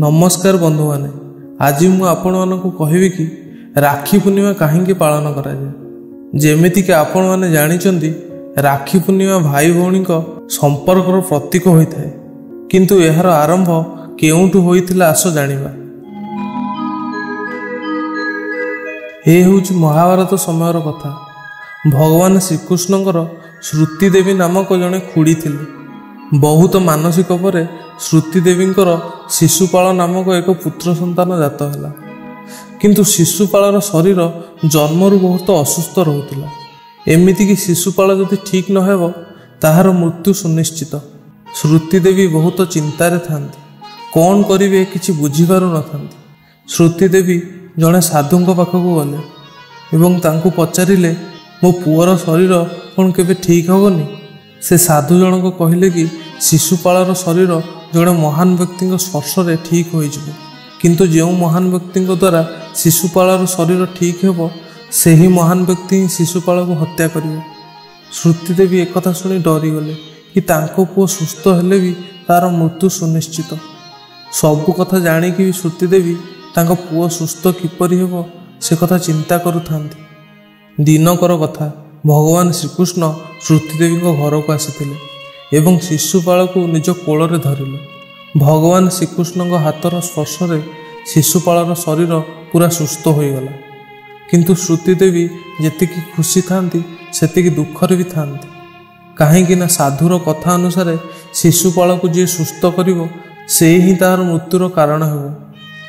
नमस्कार बंधु माने, आज मु आपण मानकु कहबी कि राखी पूर्णिमा कहीं पालन करा जाए। जेमिति कि आपण माने जानिचंती राखी पूर्णिमा भाई भौणी संपर्कर प्रतीक होता है, किंतु एहार आरंभ केउठु होइथिला आस जानिबा। ए होउछि महाभारत समयर कथा। भगवान श्रीकृष्णଙ୍କର श्रुति देवी नामक जड़े खुड़ी थिले। बहुत मानसिक परे श्रुति देवींकर शिशुपाल नामक एक पुत्र संतान जात है, किंतु शिशुपालर शरीर जन्मरू बहुत असुस्थ रोला। एमिति कि शिशुपाल जदि ठीक न हेब ताहार मृत्यु सुनिश्चित। श्रुति देवी बहुत चिंतार थांती, कौन करिवे किछि बुझी पारु न थांती। श्रुति देवी जड़े साधुंक पाखकु गले एवं तांकु पचारिले, मो पुअर शरीर कौन केबे ठीक हेबनी। से साधु जनक कहले कि शिशुपालर शरीर जड़े महान व्यक्ति स्पर्श रे ठीक हो जाए, किंतु जो महान व्यक्ति द्वारा शिशुपालर शरीर ठीक हेब से ही महान व्यक्ति शिशुपाल को हत्या करिवे। श्रुति देवी एक कथा सुनी डरीगले कि तांको पुओ सुस्थ हेले भी तार मृत्यु सुनिश्चित। सबु कथा जानिकी भी श्रुति देवी तांको पुओ सुस्थ किपरि हेब से कथा चिंता करुथांती। दिनकर कथा, भगवान श्रीकृष्ण श्रुति देवी घर को आसीथिले एवं शिशुपाल को निज कोଳରେ धरिले। भगवान श्रीकृष्ण हाथर स्पर्श रे शिशुपालर शरीर पूरा सुस्थ हो गला, किंतु श्रुति देवी जेतिकी खुशी थांती सेतिकी दुखरे भी थांती। काहेकि ना साधुर कथा अनुसार शिशुपाल को जी सुस्थ करिवो से ही तार मृत्युर कारण हेबो।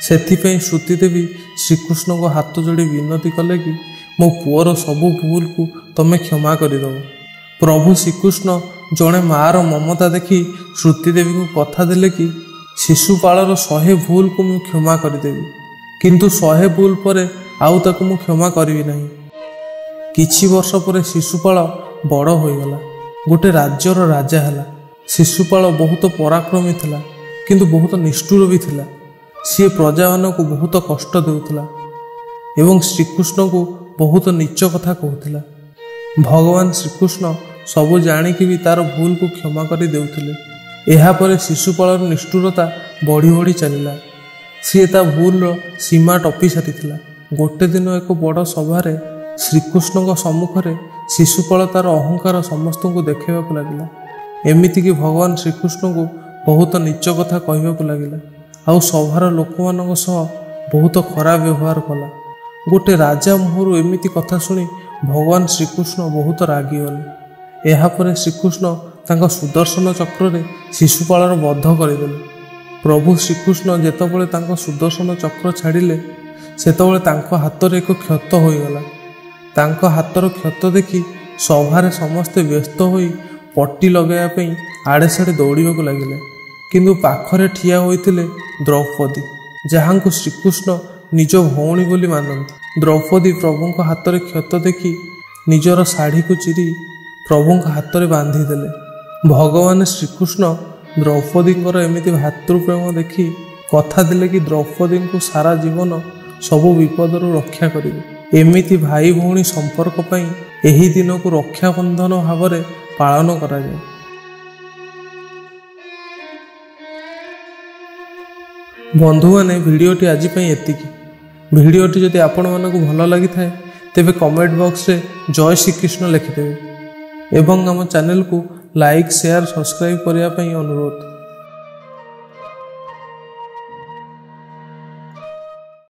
सेथिपई श्रुति देवी श्रीकृष्ण को हाथ जोड़ी विनती कले कि मो पुअर सबु भूल को तमे क्षमा करदब। प्रभु श्रीकृष्ण जड़े मार ममता देखी श्रुति देवी को कथा देले कि शिशुपालर 100 भूल को मु क्षमा करदेवी, किंतु 100 भूल परे आउ ताकू मु क्षमा करिवि नहीं। किछि वर्ष परे शिशुपाल बड़ होइगला, गोटे राज्यर राजा हला। शिशुपाल बहुत पराक्रमी थिला, किंतु बहुत निष्ठुर भी थिला। सी प्रजा मानकु बहुत कष्ट देउथिला एवं श्रीकृष्ण को बहुत नीच कथा कहूथिला। भगवान श्रीकृष्ण सबु जानिकी भी तार भूल को क्षमा कर देउथिले। एहा परे शिशुपालर निष्ठुरता बढ़ी बढ़ी चलिला। सी ता भूल सीमा टपी सारिथिला। गोटे दिन एक बड़ सभारे श्रीकृष्ण सम्मुखरे शिशुपाल तार अहंकार समस्त को देखेबाकू लागिला। एमिति कि भगवान श्रीकृष्ण को बहुत नीच कथा कहबाकू लागिला, आउ सभार लोक मानक सह बहुत खराब व्यवहार कला। गोटे राजा मुहरु एमिति कथा सुनी भगवान श्रीकृष्ण बहुत रागिगले। एहापरे श्रीकृष्ण तांका सुदर्शन चक्र रे शिशुपालर वध करदेले। प्रभु श्रीकृष्ण जेतबेले तांका सुदर्शन चक्र छाड़िले सेतबेले तांका हाथ एक क्षत होइगला। तांका हाथर क्षत देखि सभारे समस्ते व्यस्त होई पट्टी लगाया पई आड़े साड़े दौड़ाकू लगिले, किंतु पाखरे ठिया होइथिले द्रौपदी, जहांकु श्रीकृष्ण निज भौणी बोली मानती। द्रौपदी प्रभुंक हाथ में क्षत देखी निजर शाढ़ी को चिरी प्रभुंक हाथ में बांधी देले। भगवान श्रीकृष्ण द्रौपदी एमिति भातृप्रेम देखी कथा दिले कि द्रौपदी को सारा जीवन सबु विपदर रक्षा करिवे। एमिति भाई भौणी संपर्क पई एही दिन को रक्षाबंधन भाव में पालन करा जाए। बंधु माने, वीडियोटी आज एतिकी। वीडियोटी जदि आपण मानकु भल लगी थाए तेबे कमेंट बॉक्स रे जय श्रीकृष्ण लिखिदेवे एवं आम चैनल को लाइक शेयर सब्सक्राइब करने अनुरोध।